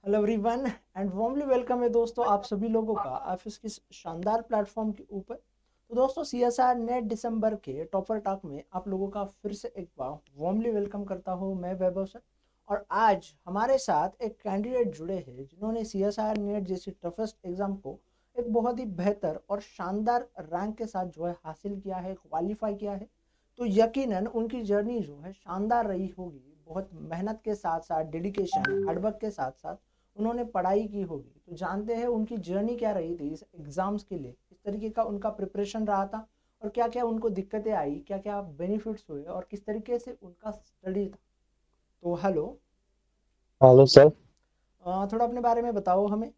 Hello everyone and warmly welcome है दोस्तों आप सभी लोगों का आप इसकी शानदार प्लेटफॉर्म के ऊपर। तो दोस्तों सीएसआर नेट दिसंबर के टॉपर टॉक में आप लोगों का फिर से एक बार वार्मली वेलकम करता हूँ मैं वैभव सर। और आज हमारे साथ एक कैंडिडेट जुड़े हैं जिन्होंने सीएसआर नेट जैसी टफेस्ट एग्जाम को एक बहुत ही बेहतर और शानदार रैंक के साथ जो है हासिल किया है, क्वालिफाई किया है। तो यकीनन उनकी जर्नी जो है शानदार रही होगी। बहुत मेहनत के साथ साथ, डेडिकेशन, हार्डवर्क के साथ साथ उन्होंने पढ़ाई की होगी। तो जानते हैं उनकी जर्नी क्या रही थी इस एग्ज़ाम्स के लिए, किस तरीके का उनका प्रिपरेशन रहा था और क्या क्या उनको दिक्कतें आई, क्या क्या बेनिफिट्स हुए और किस तरीके से उनका स्टडी था। तो हेलो, हेलो सर। थोड़ा अपने बारे में बताओ हमें।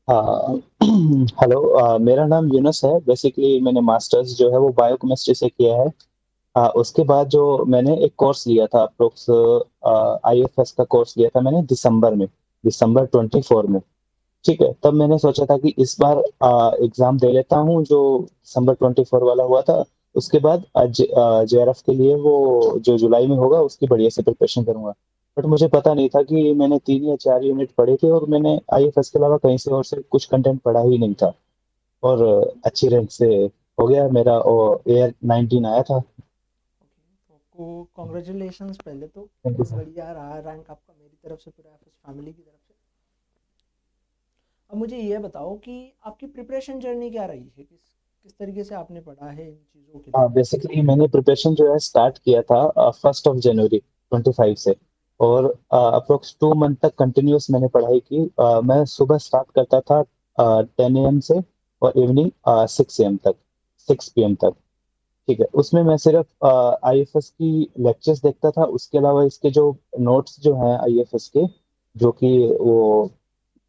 हाँ। हेलो। मेरा नाम यूनस है। बेसिकली मैंने मास्टर्स जो है वो बायोकेमिस्ट्री से किया है। उसके बाद जो मैंने एक कोर्स लिया था अप्रोक्स आईएफएस का कोर्स लिया था मैंने दिसंबर 24 में। ठीक है, तब मैंने सोचा था कि इस बार एग्जाम दे लेता हूँ जो दिसंबर 24 वाला हुआ था। उसके बाद जेआरएफ के लिए वो जो जुलाई में होगा उसकी बढ़िया से प्रिपरेशन करूंगा। बट मुझे पता नहीं था कि मैंने 3 या 4 यूनिट पढ़े थे और मैंने आईएफएस के अलावा कहीं से और से कुछ कंटेंट पढ़ा ही नहीं था। और अच्छी रैंक से हो गया मेरा, और एयर 19 आया था। ओके, तो आपको कॉन्ग्रेचुलेशंस पहले तो। थैंक यू बहुत सर। बढ़िया रहा रैंक आपका मेरी तरफ से, पूरा फैमिली की तरफ से। अब मुझे ये बताओ कि आपकी प्रिपरेशन जर्नी क्या रही है, किस किस तरीके से आपने पढ़ा है इन चीज़ों के लिए। हाँ, बेसिकली मैंने प्रिपरेशन जो है स्टार्ट किया था 1 जनवरी 2025 से। और अप्रोक्स 2 मंथ तक कंटिन्यूस मैंने पढ़ाई की। मैं सुबह स्टार्ट करता था 10 AM से, और इवनिंग 6 AM तक, 6 PM तक। ठीक है, उसमें मैं सिर्फ आईएफएस की लेक्चर्स देखता था। उसके अलावा इसके जो नोट्स जो हैं आईएफएस के, जो कि वो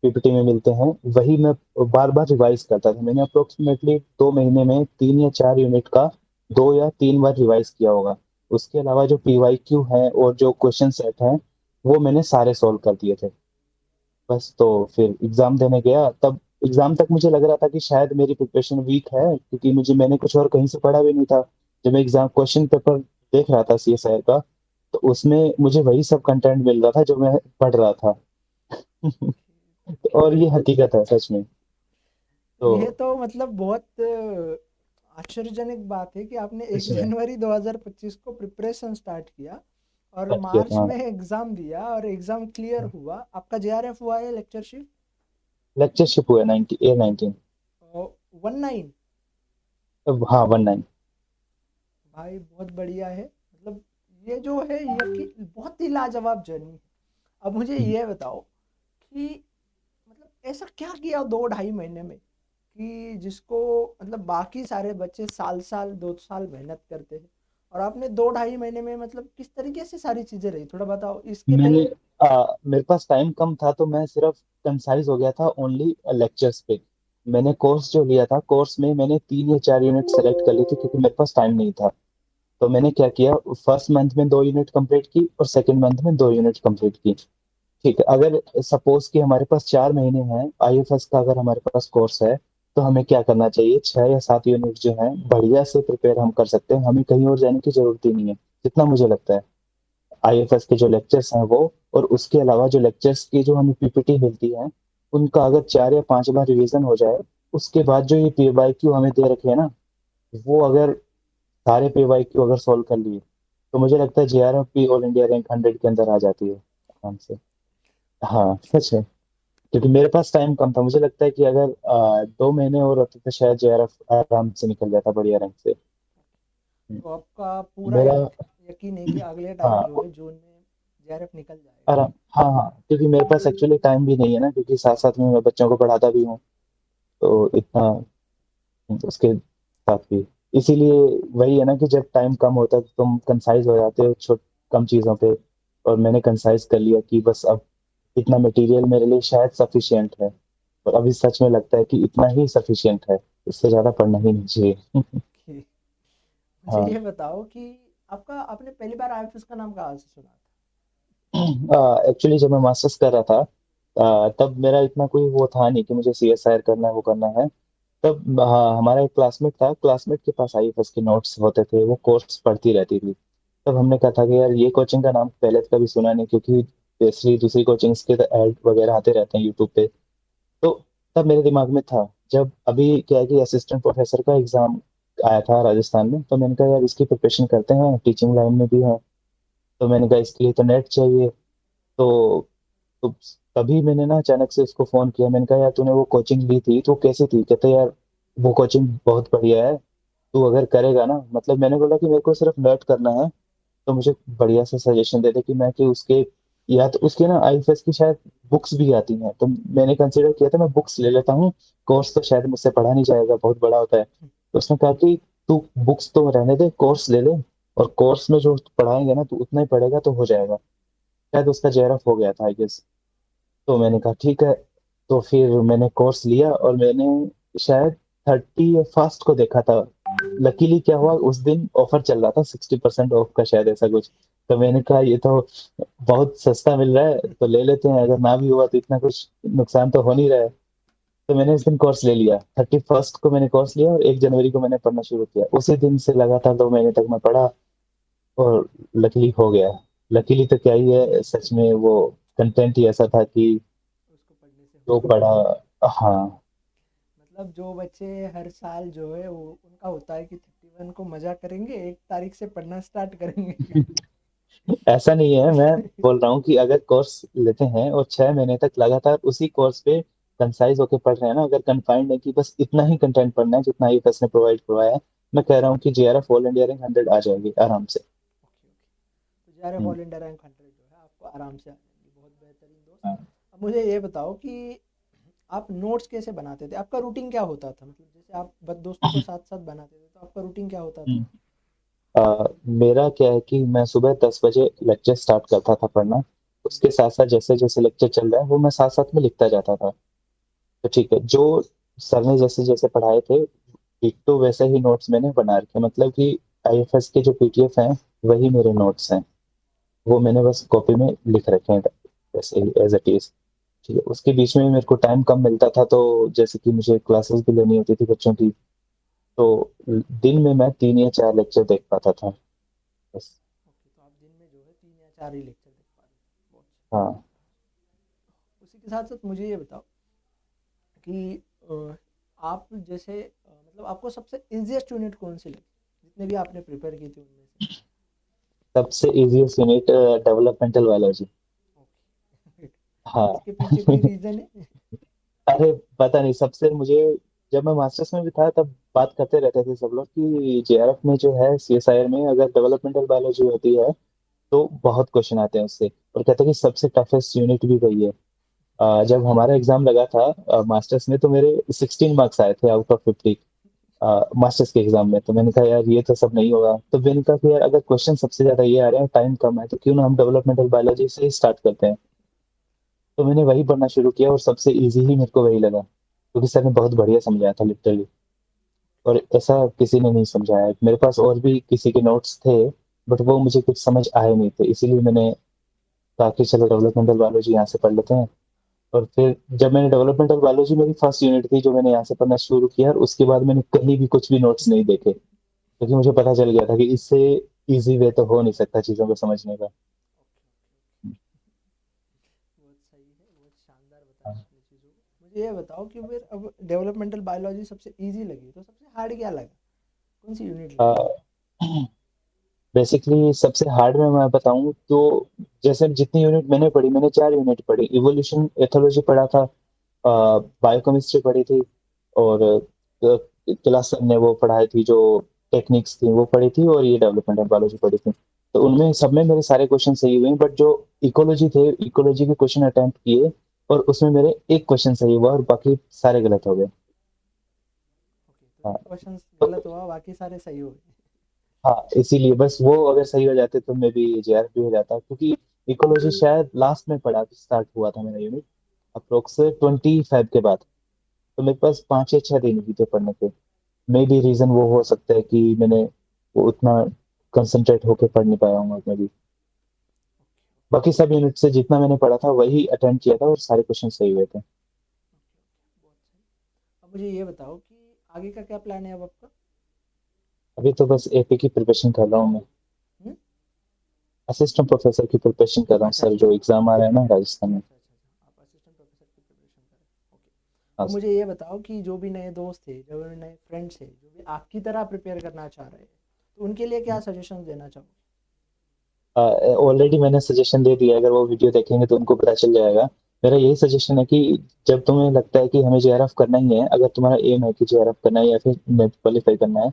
पीपीटी में मिलते हैं, वही मैं बार बार रिवाइज करता था। मैंने अप्रोक्सीमेटली 2 महीने में 3 या 4 यूनिट का 2 या 3 बार रिवाइज किया होगा। उसके अलावा जो पीवाईक्यू है और जो क्वेश्चन सेट हैं, वो मैंने सारे सॉल्व कर दिए थे। बस तो फिर एग्जाम देने गया, तब एग्जाम तक मुझे लग रहा था कि शायद मेरी प्रिपरेशन वीक है, क्योंकि मैंने कुछ और कहीं से पढ़ा भी नहीं था। जब मैं एग्जाम क्वेश्चन पेपर देख रहा था सीएसआई का, तो उसमें मुझे वही सब कंटेंट मिल रहा था जो मैं पढ़ रहा था। बहुत और ये बढ़िया। हकीकत है सच में। तो ये तो मतलब बहुत आश्चर्यजनक बात है कि आपने एक सच में जनवरी 2025 को प्रिपरेशन स्टार्ट किया और स्टार्ट किया मार्च था। में एग्ज़ाम दिया और एग्ज़ाम क्लियर हुआ। आपका जेआरएफ हुआ है लेक्चरशिप लेक्चरशिप हुआ 19 A 19। 19। हाँ, 19। भाई बहुत बढ़िया है। मतलब ये जो है यकी बहुत ही लाजवाब जर्नी है। अब मुझे ये बताओ कि मतलब ऐसा क्या किया 2 ढाई महीने में कि जिसको मतलब बाकी सारे बच्चे साल साल 2 साल मेहनत करते हैं और आपने 2 ढाई महीने में मतलब किस तरीके से सारी चीजें रही, थोड़ा बताओ इसके मैंने पहले। मेरे पास टाइम कम था, तो मैं सिर्फ कंसाइज हो गया था ओनली लेक्चर्स पे। मैंने कोर्स जो लिया था, कोर्स में मैंने 3 या 4 यूनिट सेलेक्ट कर ली थी, क्योंकि मेरे पास टाइम नहीं था। तो मैंने क्या किया, फर्स्ट मंथ में 2 यूनिट कंप्लीट की और सेकंड मंथ में 2 यूनिट कंप्लीट की। ठीक है, अगर सपोज कि हमारे पास 4 महीने हैं आईएफएस का, अगर हमारे पास कोर्स है, तो हमें क्या करना चाहिए, 6 या 7 यूनिट जो है बढ़िया से प्रिपेयर हम कर सकते हैं। हमें कहीं और जाने की जरूरत ही नहीं है, जितना मुझे लगता है। आईएफएस के जो लेक्चर्स हैं वो, और उसके अलावा जो लेक्चर्स की जो हमें पीपीटी मिलती है, उनका अगर 4 या 5 बार रिवीजन हो जाए, उसके बाद जो ये पीवाईक्यू हमें दे रखे हैं ना, वो अगर सारे पीवाईक्यू अगर सॉल्व कर लिए, तो मुझे लगता है जेआरएफ भी ऑल इंडिया रैंक 100 के अंदर आ जाती है आराम से। हाँ सच है। क्योंकि मेरे पास टाइम कम था, मुझे लगता है कि अगर 2 महीने और होते तो शायद जेआरएफ आराम से निकल जाता बढ़िया रैंक से। हम्म, तो आपका पूरा मेरा यकीन है कि अगले टाइम जो हाँ है जून में जेआरएफ निकल जाएगा। आराम, हाँ हाँ, क्योंकि मेरे पास एक्चुअली टाइम भी नहीं है ना, क्योंकि साथ साथ में मैं बच्चों को पढ़ाता भी हूँ। तो इतना उसके साथ भी, इसीलिए वही है ना कि जब टाइम कम होता है तो तुम कंसाइज हो जाते हो छोट कम चीज़ों पे। और मैंने कंसाइज कर लिया कि बस अब इतना मटेरियल मेरे लिए शायद सफिशिएंट है। और अभी सच में लगता है कि इतना ही सफिशिएंट है, इससे ज्यादा पढ़ना ही नहीं चाहिए। कि मुझे हाँ। ये बताओ कि आपका आपने पहली बार आईएफएस का नाम कहाँ से सुना था। एक्चुअली जब मैं मास्टर्स कर रहा था, तब मेरा इतना कोई वो था नहीं कि मुझे सीएसआईआर करना है, वो करना है। तब हाँ, हमारा एक क्लासमेट था, क्लासमेट के पास आईएफएस के नोट्स होते थे, वो कोर्स पढ़ती रहती थी। तब हमने कहा था कि यार ये कोचिंग का नाम पहले तो कभी सुना नहीं, क्योंकि दूसरी दूसरी कोचिंग्स के ऐड वगैरह आते रहते हैं यूट्यूब पे। तो तब मेरे दिमाग में था, जब अभी क्या है कि असिस्टेंट प्रोफेसर का एग्जाम आया था राजस्थान में, तो मैंने कहा यार इसकी प्रिपरेशन करते हैं, टीचिंग लाइन में भी है। तो मैंने कहा इसके लिए तो नेट चाहिए। तो, तो तभी मैंने ना अचानक से इसको फोन किया। मैंने कहा यार तूने वो कोचिंग ली थी तो कैसी थी? कहते यार वो कोचिंग बहुत बढ़िया है, तू अगर करेगा ना, मतलब मैंने बोला कि मेरे को सिर्फ नेट करना है, तो मुझे बढ़िया से सजेशन दे दे कि मैं कि उसके, या तो उसके ना आईएफएस की शायद बुक्स भी आती हैं, तो मैंने कंसिडर किया था मैं बुक्स ले लेता हूँ, कोर्स तो शायद मुझसे पढ़ा नहीं जाएगा, बहुत बड़ा होता है। तो उसने कहा कि तू बुक्स तो रहने दे, कोर्स ले ले, और कोर्स में जो पढ़ाएंगे ना तू उतना ही पढ़ेगा तो हो जाएगा। शायद उसका जेआरएफ हो गया था आई गेस। तो मैंने कहा ठीक है। तो फिर मैंने कोर्स लिया और मैंने शायद 31st को देखा था। लकीली क्या हुआ, उस दिन ऑफर चल रहा था 60% ऑफ का शायद, ऐसा कुछ। तो मैंने कहा ये तो बहुत सस्ता मिल रहा है, तो ले लेते हैं, अगर ना भी हुआ तो इतना कुछ नुकसान तो हो नहीं रहा है। तो मैंने उस दिन कोर्स ले लिया, 31st को मैंने कोर्स लिया और 1 जनवरी को मैंने पढ़ना शुरू किया। उसी दिन से लगातार 2 महीने तक मैं पढ़ा और लकीली हो गया। लकीली तो क्या ही है, सच में वो कंटेंट ही ऐसा था कि उसको पढ़ने से जो हो गया। पढ़ा। हाँ। मतलब जो बच्चे हर साल जो है वो उनका होता है कि 31 को मजा करेंगे, 1 तारीख से पढ़ना स्टार्ट करेंगे। ऐसा नहीं है, मैं बोल रहा हूँ कि अगर कोर्स लेते हैं और 6 महीने तक लगातार उसी कोर्स पे कंसाइज होके पढ़ रहे हैं ना, अगर कन्फाइंड है कि बस इतना ही कंटेंट पढ़ना है जितना आईएफएस ने प्रोवाइड करवाया है, मैं कह रहा हूँ कि जेआरएफ ऑल इंडिया रैंक 100 आ जाएगी आराम से। Okay okay. तो JRF हम्म। ऑल इंडिया रैंक 100 जो है आपको आराम से आ जाएंगी। बहुत बेहतरीन दोस्त। हाँ। अब मुझे ये बताओ कि आप नोट्स कैसे बनाते थे? आपका रूटीन क्या होता था? मतलब जैसे आप दोस्तों को साथ साथ बनाते थे, तो आपका रूटीन क्या होता था? हम्म। मेरा क्या है कि मैं सुबह 10 बजे लेक्चर स्टार्ट करता था पढ़ना। उसके साथ साथ जैसे जैसे लेक्चर चल रहा है वो मैं साथ साथ में लिखता जाता था। तो ठीक है, जो सर ने जैसे जैसे पढ़ाए थे ठीक तो वैसे ही नोट्स मैंने बना रखे, मतलब कि आईएफएस के जो पीडीएफ हैं वही मेरे नोट्स हैं, वो मैंने बस कॉपी में लिख रखे हैं वैसे ही एज इट इज। ठीक है, उसके बीच में मेरे को टाइम कम मिलता था, तो जैसे कि मुझे क्लासेस भी लेनी होती थी बच्चों की, तो दिन में मैं 3 या 4 लेक्चर देख पाता था बस। ओके, तो आप दिन में जो है 3 या 4 ही लेक्चर देख पा रहे हैं। बहुत हाँ। उसी के साथ साथ मुझे ये बताओ कि आप जैसे मतलब आपको सबसे इजीएस्ट यूनिट कौन सी लगी जितने भी आपने प्रिपेयर की थी उनमें से? सबसे easiest unit developmental biology. Okay. हाँ। इसके पीछे कोई रीजन है? अरे पता नहीं, सबसे मुझे, जब मैं मास्टर्स में भी था तब बात करते रहते थे सब लोग कि जेआरएफ में जो है सीएसआईआर में अगर डेवलपमेंटल बायोलॉजी होती है तो बहुत क्वेश्चन आते हैं उससे, और कहते हैं कि सबसे टफेस्ट यूनिट भी वही है। जब हमारा एग्जाम लगा था मास्टर्स में, तो मेरे 16 मार्क्स आए थे आउट ऑफ 50 मास्टर्स के एग्जाम में। तो मैंने कहा यार ये तो सब नहीं होगा, तो मैंने कहा कि यार अगर क्वेश्चन सबसे ज्यादा ये आ रहे हैं, टाइम कम है, तो क्यों ना हम डेवलपमेंटल बायोलॉजी से ही स्टार्ट करते हैं। तो मैंने वही पढ़ना शुरू किया और सबसे इजी ही मेरे को वही लगा, क्योंकि सर ने बहुत बढ़िया समझाया था लिटरली, और ऐसा किसी ने नहीं समझाया। मेरे पास और भी किसी के नोट्स थे, बट वो मुझे कुछ समझ आए नहीं थे, इसीलिए मैंने कहा कि चलो डेवलपमेंटल बायोलॉजी यहाँ से पढ़ लेते हैं। और फिर जब मैंने डेवलपमेंटल बायोलॉजी, मेरी फर्स्ट यूनिट थी जो मैंने यहाँ से पढ़ना शुरू किया, और उसके बाद मैंने कहीं भी कुछ भी नोट्स नहीं देखे, क्योंकि मुझे पता चल गया था कि इससे इजी वे तो हो नहीं सकता चीजों को समझने का। बहुत सही है, बहुत शानदार बताया आपने चीज़ों को। मुझे ये बताओ कि फिर अब डेवलपमेंटल बायोलॉजी सबसे इजी लगी, तो सबसे हार्ड क्या लगा? कौन सी यूनिट लगी? बेसिकली सबसे हार्ड में मैं बताऊं तो, जैसे जितनी यूनिट मैंने पढ़ी, मैंने 4 यूनिट पढ़ी, इवोल्यूशन एथोलॉजी पढ़ा था, बायोकेमिस्ट्री पढ़ी थी, और क्लास सर ने वो पढ़ाई थी जो टेक्निक्स थी वो पढ़ी थी, और ये डेवलपमेंटल बायोलॉजी पढ़ी थी। तो उनमें सब में मेरे सारे क्वेश्चन सही हुए, बट जो इकोलॉजी थे, इकोलॉजी के क्वेश्चन अटेम्प्ट किए, और उसमें मेरे एक क्वेश्चन सही हुआ और बाकी सारे गलत हो गए। ओके, तो हाँ। एक क्वेश्चन तो गलत हुआ, बाकी सारे सही हो गए। हाँ, इसीलिए बस वो अगर सही हो जाते तो मे भी जेआरएफ भी हो जाता, क्योंकि इकोलॉजी शायद लास्ट में पढ़ा, स्टार्ट हुआ था मेरा यूनिट अप्रोक्स 25 के बाद। तो मेरे पास 5 या 6 दिन ही थे पढ़ने के। मे भी रीजन वो हो सकता है कि मैंने वो उतना कंसंट्रेट होकर पढ़ नहीं पाया हूँ मैं भी। बाकी सब यूनिट से जितना मैंने पढ़ा था वही अटेम्प्ट किया था और सारे क्वेश्चन सही हुए थे। बहुत सही। अब मुझे ये बताओ कि आगे का क्या प्लान है अब आपका? अभी तो बस एपी की प्रिपरेशन कर रहा हूँ मैं। हम्म? असिस्टेंट प्रोफेसर की प्रिपरेशन कर रहा हूँ अच्छा सर, अच्छा जो एग्जाम आ रहा है ना राजस्थान में। अच्छा अच्छा अच्छा, आप असिस्टेंट प्रोफेसर की प्रिपरेशन कर रहे हैं, ओके। हाँ तो मुझे ये बताओ कि जो भी नए दोस्त थे, जो भी नए फ्रेंड्स थे, जो भी आपकी तरह प्रिपेयर करना चाह रहे हैं, तो उनके लिए क्या सजेशन देना चाहोगे? ऑलरेडी मैंने सजेशन दे दिया, अगर वो वीडियो देखेंगे तो उनको पता चल जाएगा। मेरा यही सजेशन है कि जब तुम्हें लगता है कि हमें जेआरएफ करना ही है, अगर तुम्हारा एम है कि जेआरएफ करना है या फिर नेट क्वालिफाई करना है,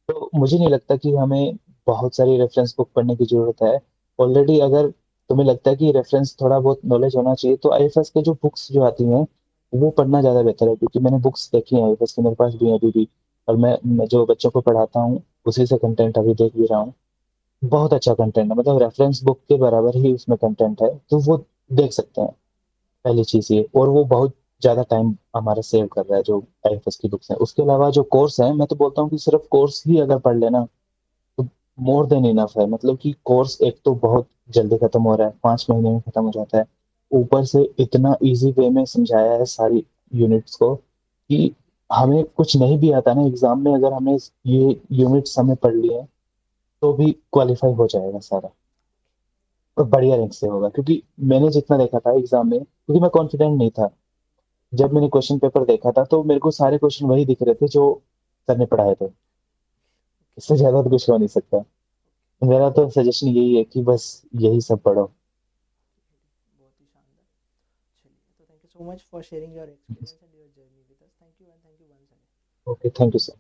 तो मुझे नहीं लगता कि हमें बहुत सारी रेफरेंस बुक पढ़ने की जरूरत है। ऑलरेडी अगर तुम्हें लगता है कि रेफरेंस थोड़ा बहुत नॉलेज होना चाहिए, तो आईएफएस के जो बुक्स जो आती हैं वो पढ़ना ज़्यादा बेहतर है, क्योंकि मैंने बुक्स देखी हैं आईएफएस की, मेरे पास भी है अभी भी। और मैं जो बच्चों को पढ़ाता हूँ उसी से कंटेंट अभी देख भी रहा हूँ। बहुत अच्छा कंटेंट है, मतलब रेफरेंस बुक के बराबर ही उसमें कंटेंट है, तो वो देख सकते हैं। पहली चीज ये, और वो बहुत ज्यादा टाइम हमारा सेव कर रहा है जो आईएफएस की बुक्स है। उसके अलावा जो कोर्स है, मैं तो बोलता हूँ कि सिर्फ कोर्स ही अगर पढ़ लेना तो मोर देन इनफ है। मतलब कि कोर्स एक तो बहुत जल्दी खत्म हो रहा है, 5 महीने में खत्म हो जाता है। ऊपर से इतना इजी वे में समझाया है सारी यूनिट्स को कि हमें कुछ नहीं भी आता ना एग्जाम में, अगर हमें ये यूनिट्स हमें पढ़ लिए तो भी क्वालिफाई हो जाएगा सारा, और बढ़िया रैंक से होगा। क्योंकि मैंने जितना देखा था एग्जाम में, क्योंकि मैं कॉन्फिडेंट नहीं था, जब मैंने क्वेश्चन पेपर देखा था तो मेरे को सारे क्वेश्चन वही दिख रहे थे जो सर ने पढ़ाए थे। इससे ज्यादा तो कुछ हो नहीं सकता। मेरा तो सजेशन यही है कि बस यही सब पढ़ो। बहुत ही शानदार। चलिए, तो thank you so much for sharing your experience and your journey with us. Thank you and thank you once again. Okay, thank you sir.